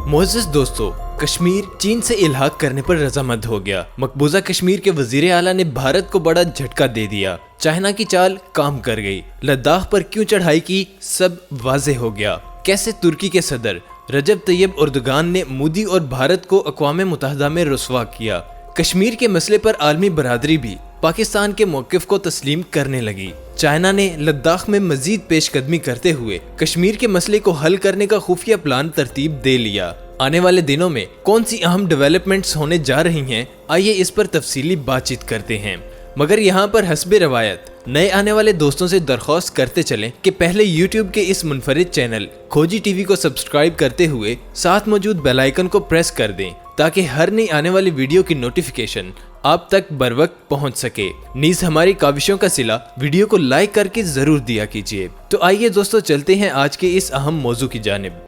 मोअज़्ज़िज़ दोस्तों, कश्मीर चीन से इल्हाक करने पर रजामंद हो गया। मकबूजा कश्मीर के वजीर आला ने भारत को बड़ा झटका दे दिया। चाइना की चाल काम कर गई। लद्दाख पर क्यों चढ़ाई की, सब वाज़े हो गया। कैसे तुर्की के सदर रजब तैयब एर्दोगान ने मोदी और भारत को अक़वाम मुत्तहिदा में रुस्वा किया। कश्मीर के मसले पर आलमी बरादरी भी पाकिस्तान के मौक़िफ़ को तस्लीम करने लगी। चाइना ने लद्दाख में मजीद पेशकदमी करते हुए कश्मीर के मसले को हल करने का खुफिया प्लान तरतीब दे लिया। आने वाले दिनों में कौन सी अहम डेवलपमेंट्स होने जा रही हैं, आइए इस पर तफसीली बातचीत करते हैं। मगर यहाँ पर हस्बे रवायत नए आने वाले दोस्तों से दरख्वास्त करते चलें कि पहले YouTube के इस मुनफरिद चैनल खोजी टीवी को सब्सक्राइब करते हुए साथ मौजूद बेल आइकन को प्रेस कर दें ताकि हर नई आने वाली वीडियो की नोटिफिकेशन आप तक बर वक्त पहुँच सके। नीज हमारी काविशों का सिला वीडियो को लाइक करके जरूर दिया कीजिए। तो आइए दोस्तों, चलते हैं आज के इस अहम मौजू की जानिब।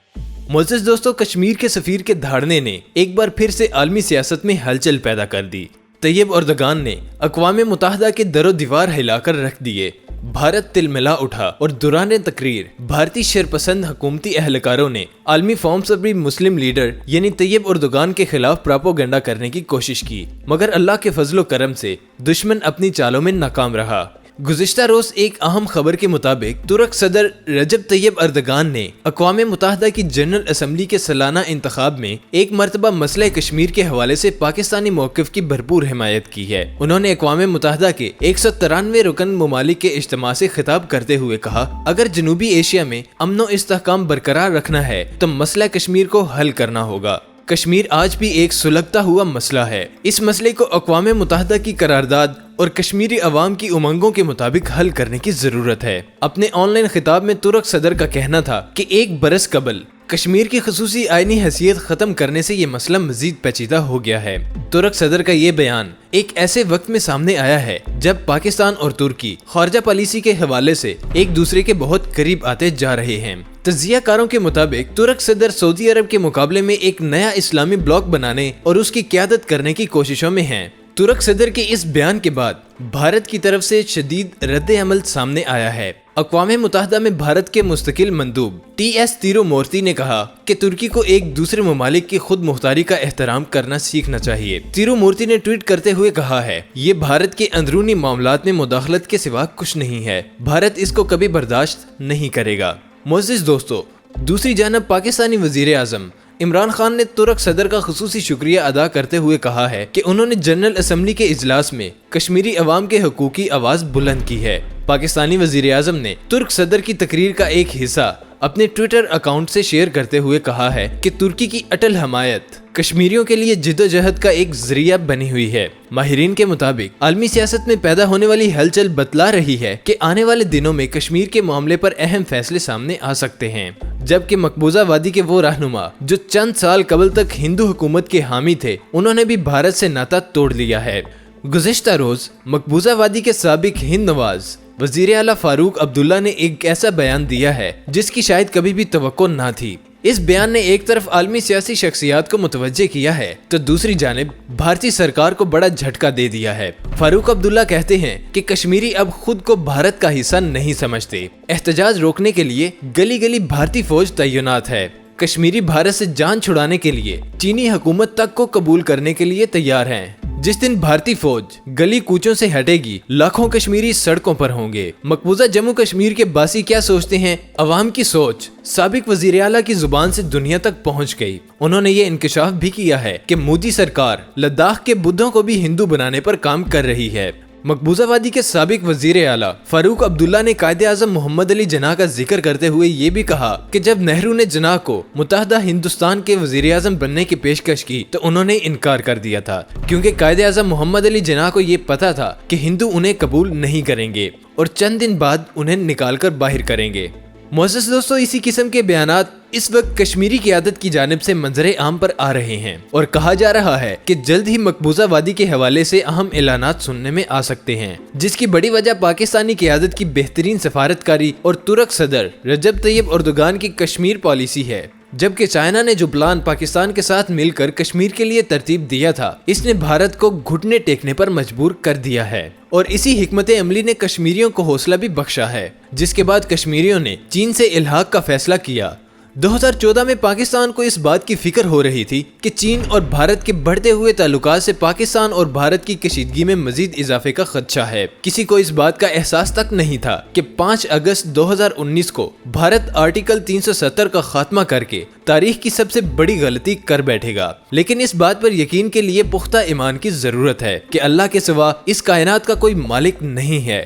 मोअज़्ज़िज़ दोस्तों, कश्मीर के सफीर के धाड़ने ने एक बार फिर से आलमी सियासत में हलचल पैदा कर दी। तैयब एर्दोगान ने अक़वाम मुत्तहिदा के दरो दीवार हिलाकर रख दिए। भारत तिलमिला उठा और दौरान तकरीर भारतीय शरपसंद हुकूमती एहलकारों ने आलमी फॉर्म से भी मुस्लिम लीडर यानी तैयब एर्दोगान के खिलाफ प्रोपेगेंडा करने की कोशिश की, मगर अल्लाह के फजलो करम से दुश्मन अपनी चालों में नाकाम रहा। गुज़िश्ता रोज एक अहम खबर के मुताबिक तुर्क सदर रजब तैयब एर्दोगान ने अक़वाम मुत्तहिदा की जनरल असम्बली के सालाना इंतखाब में एक मरतबा मसले कश्मीर के हवाले से पाकिस्तानी मौक़िफ़ की भरपूर हिमायत की है। उन्होंने अक़वाम मुत्तहिदा के 193 रुकन ममालिक के इज्तिमा से खिताब करते हुए कहा, अगर जनूबी एशिया में अमन व इस्तेहकाम बरकरार रखना है तो मसला कश्मीर को हल करना होगा। कश्मीर आज भी एक सुलगता हुआ मसला है। इस मसले को अक़वाम मुत्तहिदा की करारदाद और कश्मीरी अवाम की उमंगों के मुताबिक हल करने की जरूरत है। अपने ऑनलाइन खिताब में तुर्क सदर का कहना था कि एक बरस कबल कश्मीर की खसूसी आईनी हैसियत खत्म करने से ये मसला मजीद पेचीदा हो गया है। तुर्क सदर का ये बयान एक ऐसे वक्त में सामने आया है जब पाकिस्तान और तुर्की खारजा पॉलिसी के हवाले से एक दूसरे के बहुत करीब आते जा रहे हैं। तज्जियाकारों के मुताबिक तुर्क सदर सऊदी अरब के मुकाबले में एक नया इस्लामी ब्लॉक बनाने और उसकी क़यादत करने की कोशिशों में हैं। तुर्क सदर के इस बयान के बाद भारत की तरफ से शदीद रद्द अमल सामने आया है। अक़वाम मुत्तहिदा में भारत के मुस्तकिल मंदूब TS तिरुमूर्ति ने कहा कि तुर्की को एक दूसरे ममालिक की खुद मुख्तारी का एहतराम करना सीखना चाहिए। तिरुमूर्ति ने ट्वीट करते हुए कहा है, ये भारत के अंदरूनी मामलात में मुदाखलत के सिवा कुछ नहीं है। भारत इसको कभी बर्दाश्त नहीं करेगा। मोअज़्ज़िज़ दोस्तों, दूसरी जानब पाकिस्तानी वज़ीर आज़म इमरान खान ने तुर्क सदर का खुसूसी शुक्रिया अदा करते हुए कहा है कि उन्होंने जनरल असम्बली के इजलास में कश्मीरी अवाम के हकूक़ की आवाज़ बुलंद की है। पाकिस्तानी वज़ीर आज़म ने तुर्क सदर की तकरीर का एक हिस्सा अपने ट्विटर अकाउंट से शेयर करते हुए कहा है कि तुर्की की अटल हमायत कश्मीरियों के लिए जिद्दोजहद का एक जरिया बनी हुई है। माहिरीन के मुताबिक आलमी सियासत में पैदा होने वाली हलचल बतला रही है कि आने वाले दिनों में कश्मीर के मामले पर अहम फैसले सामने आ सकते हैं, जबकि मकबूजा वादी के वो रहनुमा जो चंद साल कबल तक हिंदू हुकूमत के हामी थे, उन्होंने भी भारत से नाता तोड़ लिया है। गुज़िश्ता रोज मकबूजा वादी के साबिक हिंद नवाज वज़ीर आला फारूक अब्दुल्ला ने एक ऐसा बयान दिया है जिसकी शायद कभी भी तवक्को ना थी। इस बयान ने एक तरफ आलमी सियासी शख्सियात को मुतवज्जे किया है तो दूसरी जानिब भारतीय सरकार को बड़ा झटका दे दिया है। फारूक अब्दुल्ला कहते हैं कि कश्मीरी अब खुद को भारत का हिस्सा नहीं समझते। एहतजाज रोकने के लिए गली गली भारतीय फौज तैनात है। कश्मीरी भारत से जान छुड़ाने के लिए चीनी हुकूमत तक को कबूल करने के लिए तैयार हैं। जिस दिन भारतीय फौज गली कूचों से हटेगी, लाखों कश्मीरी सड़कों पर होंगे। मकबूजा जम्मू कश्मीर के बासी क्या सोचते हैं, अवाम की सोच साबिक वज़ीर आला की जुबान से दुनिया तक पहुंच गई। उन्होंने ये इंकशाफ भी किया है कि मोदी सरकार लद्दाख के बुद्धों को भी हिंदू बनाने पर काम कर रही है। मकबूजावादी के साबिक वज़ीर आला फारूक अब्दुल्ला ने कायदे आज़म मोहम्मद अली जिन्ना का जिक्र करते हुए ये भी कहा कि जब नेहरू ने जिन्ना को मुत्तहिदा हिंदुस्तान के वज़ीर आज़म बनने की पेशकश की तो उन्होंने इनकार कर दिया था, क्योंकि कायदे आज़म मोहम्मद अली जिन्ना को ये पता था कि हिंदू उन्हें कबूल नहीं करेंगे और चंद दिन बाद उन्हें निकाल कर बाहर करेंगे। मोअज़्ज़िज़ दोस्तों, इसी किस्म के बयानात इस वक्त कश्मीरी क़यादत की जानिब से मंजरे आम पर आ रहे हैं और कहा जा रहा है कि जल्द ही मकबूजा वादी के हवाले से अहम ऐलानात सुनने में आ सकते हैं, जिसकी बड़ी वजह पाकिस्तानी क़यादत की बेहतरीन सफारतकारी और तुर्क सदर रजब तैयब एर्दोगान की कश्मीर पॉलिसी है। जबकि चाइना ने जो प्लान पाकिस्तान के साथ मिलकर कश्मीर के लिए तरतीब दिया था, इसने भारत को घुटने टेकने पर मजबूर कर दिया है और इसी हिकमत अमली ने कश्मीरियों को हौसला भी बख्शा है, जिसके बाद कश्मीरियों ने चीन से इल्हाक का फैसला किया। 2014 میں پاکستان کو اس بات کی فکر ہو رہی تھی کہ چین اور بھارت کے بڑھتے ہوئے تعلقات سے پاکستان اور بھارت کی کشیدگی میں مزید اضافے کا خدشہ ہے۔ کسی کو اس بات کا احساس تک نہیں تھا کہ 5 اگست 2019 کو بھارت آرٹیکل 370 کا خاتمہ کر کے تاریخ کی سب سے بڑی غلطی کر بیٹھے گا۔ لیکن اس بات پر یقین کے لیے پختہ ایمان کی ضرورت ہے کہ اللہ کے سوا اس کائنات کا کوئی مالک نہیں ہے۔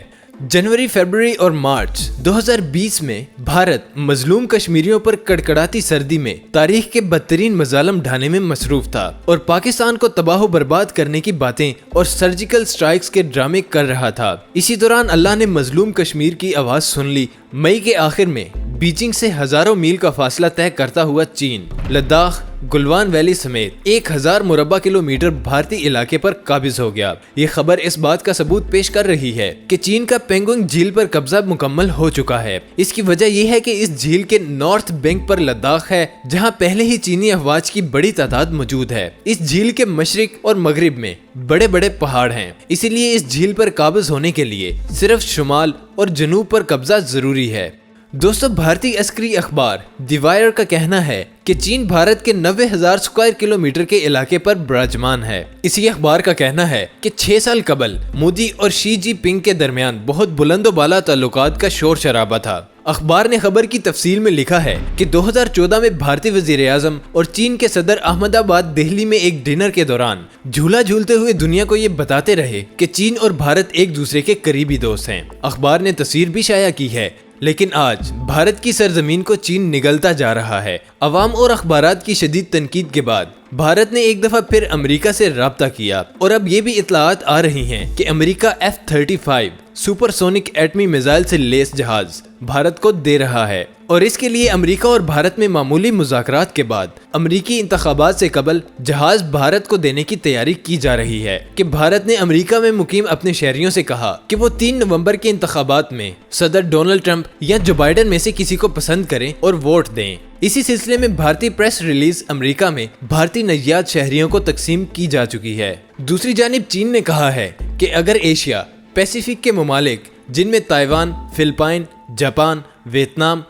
جنوری، فروری اور مارچ 2020 میں بھارت مظلوم کشمیریوں پر کڑکڑاتی سردی میں تاریخ کے بدترین مظالم ڈھانے میں مصروف تھا اور پاکستان کو تباہ و برباد کرنے کی باتیں اور سرجیکل سٹرائکس کے ڈرامے کر رہا تھا۔ اسی دوران اللہ نے مظلوم کشمیر کی آواز سن لی۔ مئی کے آخر میں بیجنگ سے ہزاروں میل کا فاصلہ طے کرتا ہوا چین لداخ، گلوان ویلی سمیت 1000 مربع کلومیٹر بھارتی علاقے پر قابض ہو گیا۔ یہ خبر اس بات کا ثبوت پیش کر رہی ہے کہ چین کا پینگونگ جھیل پر قبضہ مکمل ہو چکا ہے۔ اس کی وجہ یہ ہے کہ اس جھیل کے نارتھ بینک پر لداخ ہے، جہاں پہلے ہی چینی افواج کی بڑی تعداد موجود ہے۔ اس جھیل کے مشرق اور مغرب میں بڑے بڑے پہاڑ ہیں، اسی لیے اس جھیل پر قابض ہونے کے لیے صرف شمال اور جنوب پر قبضہ ضروری ہے۔ دوستو، بھارتی عسکری اخبار دی وائر کا کہنا ہے کہ چین بھارت کے 90,000 اسکوائر کلومیٹر کے علاقے پر براجمان ہے۔ اسی اخبار کا کہنا ہے کہ 6 سال قبل مودی اور شی جی پنگ کے درمیان بہت بلند و بالا تعلقات کا شور شرابہ تھا۔ اخبار نے خبر کی تفصیل میں لکھا ہے کہ 2014 میں بھارتی وزیر اعظم اور چین کے صدر احمد آباد دہلی میں ایک ڈنر کے دوران جھولا جھولتے ہوئے دنیا کو یہ بتاتے رہے کہ چین اور بھارت ایک دوسرے کے قریبی دوست ہیں۔ اخبار نے تصویر بھی شائع کی ہے، لیکن آج بھارت کی سرزمین کو چین نگلتا جا رہا ہے۔ عوام اور اخبارات کی شدید تنقید کے بعد بھارت نے ایک دفعہ پھر امریکہ سے رابطہ کیا اور اب یہ بھی اطلاعات آ رہی ہیں کہ امریکہ F-35 سپر سونک ایٹمی میزائل سے لیس جہاز بھارت کو دے رہا ہے، اور اس کے لیے امریکہ اور بھارت میں معمولی مذاکرات کے بعد امریکی انتخابات سے قبل جہاز بھارت کو دینے کی تیاری کی جا رہی ہے کہ بھارت نے امریکہ میں مقیم اپنے شہریوں سے کہا کہ وہ 3 نومبر کے انتخابات میں صدر ڈونلڈ ٹرمپ یا جو بائیڈن میں سے کسی کو پسند کریں اور ووٹ دیں۔ اسی سلسلے میں بھارتی پریس ریلیز امریکہ میں بھارتی نژاد شہریوں کو تقسیم کی جا چکی ہے۔ دوسری جانب چین نے کہا ہے کہ اگر ایشیا پیسیفک کے ممالک جن میں تائیوان، فلپائن، جاپان، ویتنام،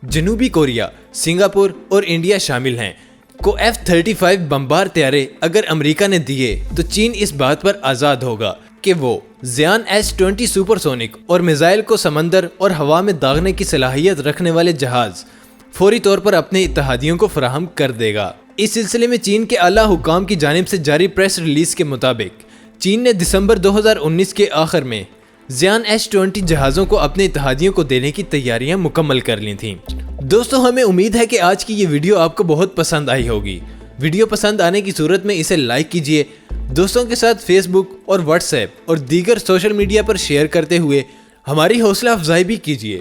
جنوبی کوریا، سنگاپور اور انڈیا شامل ہیں کو F-35 بمبار طیارے اگر امریکہ نے دیے تو چین اس بات پر آزاد ہوگا کہ وہ زیان S-20 سپر سونک اور میزائل کو سمندر اور ہوا میں داغنے کی صلاحیت رکھنے والے جہاز فوری طور پر اپنے اتحادیوں کو فراہم کر دے گا۔ اس سلسلے میں چین کے اعلیٰ حکام کی جانب سے جاری پریس ریلیز کے مطابق چین نے دسمبر 2019 کے آخر میں زیان S-20 جہازوں کو اپنے اتحادیوں کو دینے کی تیاریاں مکمل کر لی تھیں۔ دوستو، ہمیں امید ہے کہ آج کی یہ ویڈیو آپ کو بہت پسند آئی ہوگی۔ ویڈیو پسند آنے کی صورت میں اسے لائک کیجئے، دوستوں کے ساتھ فیس بک اور واٹس ایپ اور دیگر سوشل میڈیا پر شیئر کرتے ہوئے ہماری حوصلہ افزائی بھی کیجئے۔